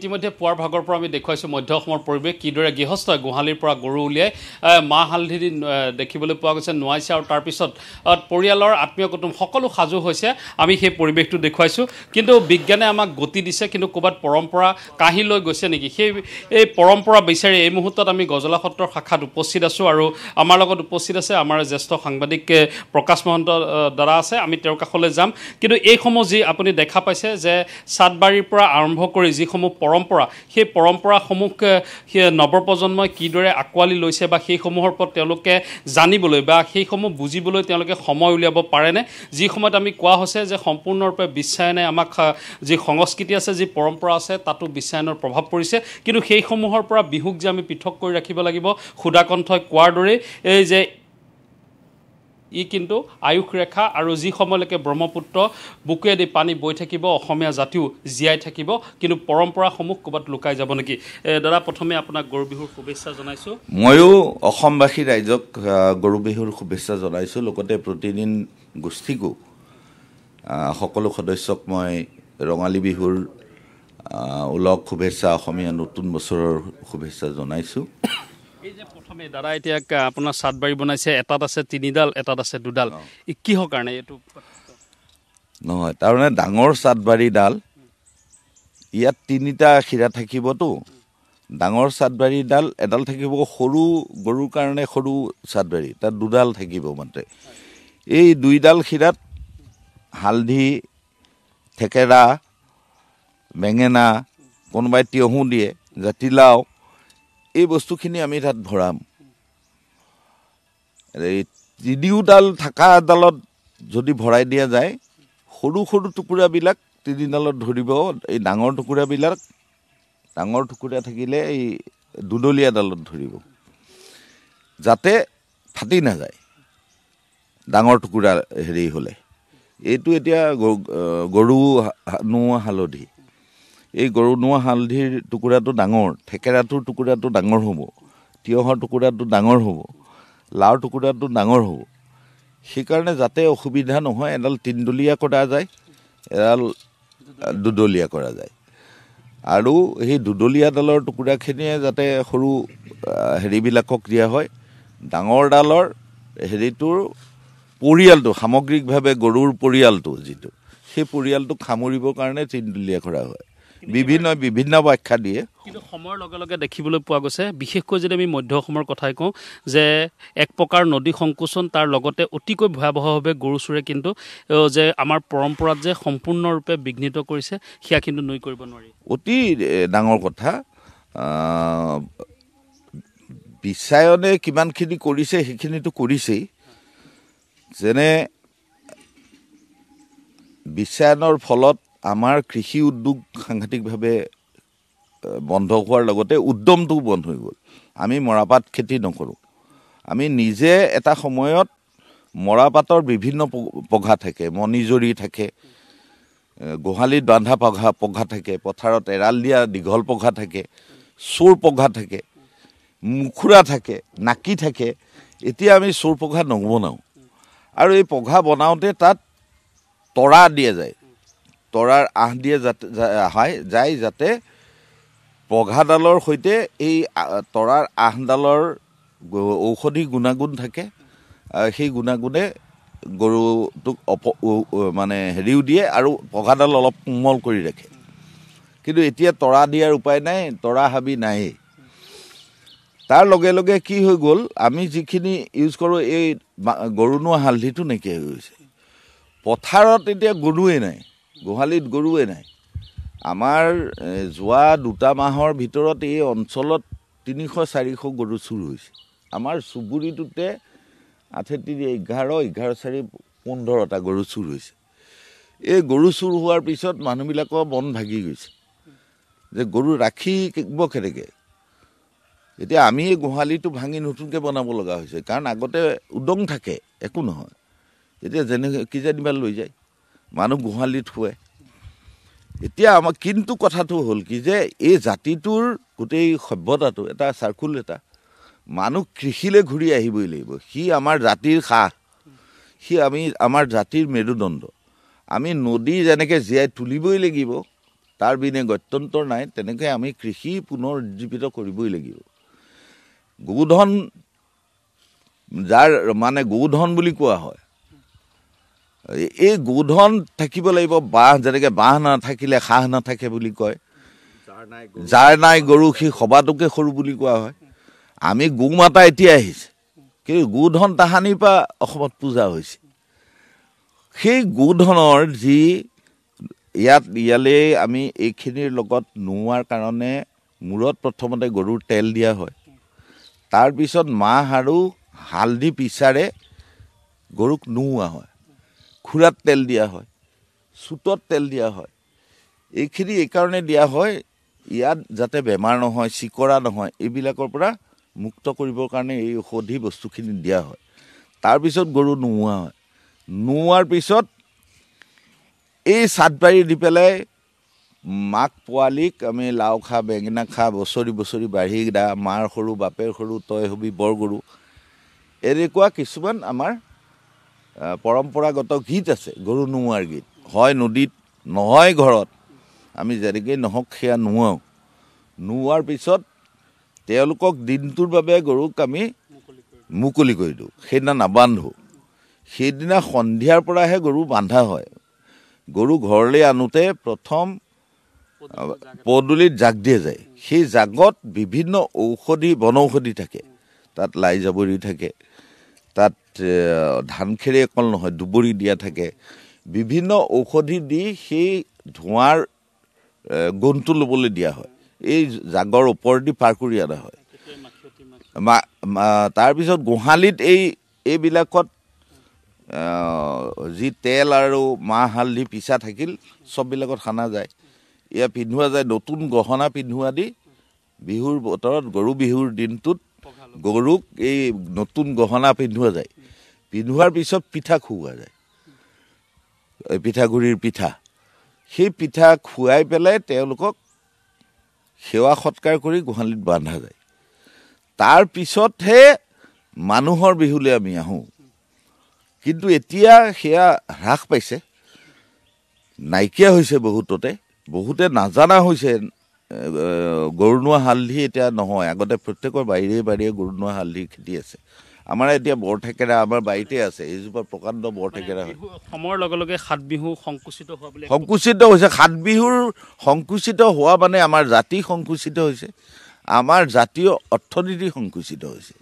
ইতিমধ্যে পুৱাৰ ভাগৰ পৰা আমি দেখুৱাইছোঁ মধ্য অসমৰ পৰিৱেশ কিদৰে গৃহস্থই গোহালিৰ পৰা গৰু উলিয়াই মাহ হালধি দেখিবলৈ পোৱা গৈছে নোৱাইছে আৰু তাৰপিছত পৰিয়ালৰ আত্মীয় কুটুম সকলো সাজু হৈছে আমি সেই পৰিৱেশটো দেখুৱাইছোঁ কিন্তু বিজ্ঞানে আমাক গতি দিছে কিন্তু ক'ৰবাত পৰম্পৰা কাহি লৈ গৈছে নেকি এই পৰম্পৰা বিচাৰি এই মুহূৰ্তত আমি গজলা সত্ৰৰ শাখাত উপস্থিত আছোঁ আৰু আমাৰ লগত উপস্থিত আছে আমাৰ জ্যেষ্ঠ সাংবাদিক প্ৰকাশ মহন্ত দ্বাৰা আছে আমি তেওঁৰ কাষলৈ যাম কিন্তু এইসমূহ যি আপুনি দেখা পাইছে যে সাতবাৰীৰ পৰা আৰম্ভ কৰি যিসমূহ পৰম্পৰা সেই পৰম্পৰাসমূহ নৱপ্ৰজন্মই কিদৰে আঁকোৱালি লৈছে বা সেইসমূহৰ ওপৰত তেওঁলোকে জানিবলৈ বা সেইসমূহ বুজিবলৈ তেওঁলোকে সময় উলিয়াব পাৰেনে যি সময়ত আমি কোৱা হৈছে যে সম্পূৰ্ণৰূপে বিশ্বায়নে আমাক যি সংস্কৃতি আছে যি পৰম্পৰা আছে তাতো বিশ্বায়নৰ প্ৰভাৱ পৰিছে কিন্তু সেইসমূহৰ পৰা বিহুক যে আমি পৃথক কৰি ৰাখিব লাগিব সুদাকণ্ঠই কোৱাৰ দৰে এই যে ই কিন্তু আয়ুস ৰেখা আৰু যি সময়লৈকে ব্ৰহ্মপুত্ৰ বুকুৱেদি পানী বৈ থাকিব অসমীয়া জাতিও জীয়াই থাকিব কিন্তু পৰম্পৰাসমূহ ক'ৰবাত লুকাই যাব নেকি দাদা প্ৰথমে আপোনাক গৰু বিহুৰ শুভেচ্ছা জনাইছোঁ ময়ো অসমবাসী ৰাইজক গৰু বিহুৰ শুভেচ্ছা জনাইছোঁ লগতে প্ৰতিদিন গোষ্ঠীকো সকলো সদস্যক মই ৰঙালী বিহুৰ উলগ শুভেচ্ছা অসমীয়া নতুন বছৰৰ শুভেচ্ছা জনাইছোঁ এই যে প্ৰথমে দাদা এতিয়া আপোনাৰ সাতবাৰী বনাইছে এটাত আছে 3ডাল এটাত আছে 2ডাল কিহৰ কাৰণে এইটো নহয় তাৰমানে ডাঙৰ সাতবাৰীডাল ইয়াত 3টা খিৰা থাকিবতো ডাঙৰ সাতবাৰীডাল এডাল থাকিব সৰু গৰুৰ কাৰণে সৰু সাতবাৰী তাত 2ডাল থাকিব মাত্ৰ এই 2ডাল খিৰাত হালধি থেকেৰা বেঙেনা কোনোবাই তিয়হো দিয়ে জাতিলাও এই বস্তুখিনি আমি তাত ভৰাম এই 3ডাল থকা ডালত যদি ভৰাই দিয়া যায় সৰু সৰু টুকুৰাবিলাক 3ডালত ধৰিব এই ডাঙৰ টুকুৰাবিলাক ডাঙৰ টুকুৰা থাকিলে এই 2ডলীয়া ডালত ধৰিব যাতে ফাটি নাযায় ডাঙৰ টুকুৰা হেৰি হ'লে এইটো এতিয়া গৰু নোৱা হালধি এই গৰু নোৱা হালধিৰ টুকুৰাটো ডাঙৰ থেকেৰাটোৰ টুকুৰাটো ডাঙৰ হ'ব তিয়হৰ টুকুৰাটো ডাঙৰ হ'ব লাওৰ টুকুৰাটো ডাঙৰ হ'ব সেইকাৰণে যাতে অসুবিধা নহয় এডাল 3ডলীয়া কৰা যায় এডাল 2ডলীয়া কৰা যায় আৰু সেই 2ডলীয়া ডালৰ টুকুৰাখিনিয়ে যাতে সৰু হেৰিবিলাকক দিয়া হয় ডাঙৰ ডালৰ হেৰিটোৰ পৰিয়ালটো সামগ্ৰিকভাৱে গৰুৰ পৰিয়ালটো যিটো সেই পৰিয়ালটোক সামৰিবৰ কাৰণে 3ডলীয়া কৰা হয় বিভিন্ন ব্যাখ্যা দিয়ে কিন্তু সময়ৰ লগে লগে দেখিবলৈ পোৱা গৈছে বিশেষকৈ যদি আমি মধ্য অসমৰ কথাই কওঁ যে এক প্ৰকাৰ নদী সংকোচন তাৰ লগতে অতিকৈ ভয়াৱহভাৱে গৰু চোৰে কিন্তু যে আমাৰ পৰম্পৰাত যে সম্পূৰ্ণৰূপে বিঘ্নিত কৰিছে সেয়া কিন্তু নুই কৰিব নোৱাৰি অতি ডাঙৰ কথা বিশ্বায়নে কিমানখিনি কৰিছে সেইখিনিতো কৰিছেই যেনে বিশ্বায়নৰ ফলত আমাৰ কৃষি উদ্যোগ সাংঘাতিকভাৱে বন্ধ হোৱাৰ লগতে উদ্যমটো বন্ধ হৈ গ'ল আমি মৰাপাট খেতি নকৰোঁ আমি নিজে এটা সময়ত মৰাপাটৰ বিভিন্ন পঘা থাকে মণিজৰি থাকে গোহালিত বান্ধা পঘা থাকে পথাৰত এৰাল দিয়া দীঘল পঘা থাকে চোৰ পঘা থাকে মুখুৰা থাকে নাকি থাকে এতিয়া আমি চোৰ পঘা নবনাওঁ আৰু এই পঘা বনাওঁতে তাত তৰা দিয়া যায় তৰাৰ আহ দিয়ে যায় যাতে পঘাডালৰ সৈতে এই তৰাৰ আহডালৰ ঔষধি গুণাগুণ থাকে সেই গুণাগুণে গৰুটোক মানে হেৰিও দিয়ে আৰু পঘাডাল অলপ কোমল কৰি ৰাখে কিন্তু এতিয়া তৰা দিয়াৰ উপায় নাই তৰা হাবি নাই তাৰ লগে লগে কি হৈ গ'ল আমি যিখিনি ইউজ কৰোঁ এই গৰু নোৱা হালধিটো নাইকিয়া হৈ গৈছে পথাৰত এতিয়া গৰুৱে নাই গোহালিত গৰুৱে নাই আমাৰ যোৱা 2 মাহৰ ভিতৰত এই অঞ্চলত 300-400 গৰু চুৰ হৈছে আমাৰ চুবুৰীটোতে 11-4-15টা গৰু চুৰ হৈছে এই গৰু চুৰ হোৱাৰ পিছত মানুহবিলাকৰ মন ভাগি গৈছে যে গৰু ৰাখিব কেনেকৈ এতিয়া আমি এই গোহালিটো ভাঙি নতুনকৈ বনাব লগা হৈছে কাৰণ আগতে উদং থাকে একো নহয় এতিয়া যেনেকৈ কিজানিবা লৈ যায় মানুহ গোহালিত শুৱে এতিয়া আমাৰ কিন্তু কথাটো হ'ল কি যে এই জাতিটোৰ গোটেই সভ্যতাটো এটা চাৰ্কুল এটা মানুহ কৃষিলৈ ঘূৰি আহিবই লাগিব সি আমাৰ জাতিৰ সাহ সি আমাৰ জাতিৰ মেৰুদণ্ড আমি নদী যেনেকৈ জীয়াই তুলিবই লাগিব তাৰ বিনে গত্যন্তৰ নাই তেনেকৈ আমি কৃষি পুনৰ উজ্জীৱিত কৰিবই লাগিব গোধন যাৰ মানে গোধন বুলি কোৱা হয় এই গোধন থাকিব লাগিব বাঁহ যেনেকৈ বাঁহ নাথাকিলে খাহ নাথাকে বুলি কয় যাৰ নাই গৰু সি সবাতোকে সৰু বুলি কোৱা হয় আমি গো মাতা এতিয়া আহিছে কিন্তু গোধন তাহানিৰ পৰা অসমত পূজা হৈছে সেই গোধনৰ যি ইয়ালৈ আমি এইখিনিৰ লগত নোৱাৰ কাৰণে মূৰত প্ৰথমতে গৰুৰ তেল দিয়া হয় তাৰপিছত মাহ আৰু হালধি পিছাৰে গৰুক নোওৱা হয় খুৰাত তেল দিয়া হয় চুটত তেল দিয়া হয় এইখিনি এইকাৰণে দিয়া হয় ইয়াত যাতে বেমাৰ নহয় চিকৰা নহয় এইবিলাকৰ পৰা মুক্ত কৰিবৰ কাৰণে এই ঔষধি বস্তুখিনি দিয়া হয় তাৰপিছত গৰু নোওৱা হয় নোওৱাৰ পিছত এই চাটবাৰী দি পেলাই মাক পোৱালিক আমি লাও খা বেঙেনা খা বছৰি বছৰি বাঢ়ি দা মাৰ সৰু বাপেৰ সৰু তই হবি বৰ গৰু এনেকুৱা কিছুমান আমাৰ পৰম্পৰাগত গীত আছে গৰু নোওৱাৰ গীত হয় নদীত নহয় ঘৰত আমি যেনেকৈ নহওক সেয়া নোৱাওঁ নোওৱাৰ পিছত তেওঁলোকক দিনটোৰ বাবে গৰুক আমি মুকলি কৰি দিওঁ সেইদিনা নাবান্ধো সেইদিনা সন্ধিয়াৰ পৰাহে গৰু বান্ধা হয় গৰু ঘৰলৈ আনোতে প্ৰথম পদূলিত জাক দিয়া যায় সেই জাগত বিভিন্ন ঔষধি বনৌষধি থাকে তাত লাই জাবৰি থাকে তাত ধান খেৰে অকল নহয় দুবৰি দিয়া থাকে বিভিন্ন ঔষধি দি সেই ধোঁৱাৰ গোন্ধটো ল'বলৈ দিয়া হয় এই জাগৰ ওপৰেদি পাৰ কৰি অনা হয় তাৰপিছত গোহালিত এইবিলাকত যি তেল আৰু মাহ হালধি পিছা থাকিল চববিলাকত সানা যায় এয়া পিন্ধোৱা যায় নতুন গহনা পিন্ধোৱা দি বিহুৰ বতৰত গৰু বিহুৰ দিনটোত গৰুক এই নতুন গহনা পিন্ধোৱা যায় পিন্ধোৱাৰ পিছত পিঠা খুওৱা যায় পিঠাগুড়িৰ পিঠা সেই পিঠা খুৱাই পেলাই তেওঁলোকক সেৱা সৎকাৰ কৰি গোহালিত বান্ধা যায় তাৰ পিছতহে মানুহৰ বিহুলৈ আমি আহোঁ কিন্তু এতিয়া সেয়া হ্ৰাস পাইছে নাইকিয়া হৈছে বহুতে নাজানা হৈছে গৰু নোৱা হালধি এতিয়া নহয় আগতে প্ৰত্যেকৰ বাৰীয়ে গৰু নোৱা হালধি খেতি আছে আমাৰ এতিয়া বৰঠেকেৰা আমাৰ বাৰীতে আছে এইজোপা প্ৰকাণ্ড বৰঠেকেৰা হয় সময়ৰ লগে লগে সাত বিহু সংকুচিত হৈছে সাত বিহুৰ সংকুচিত হোৱা মানে আমাৰ জাতি সংকুচিত হৈছে আমাৰ জাতীয় অৰ্থনীতি সংকুচিত হৈছে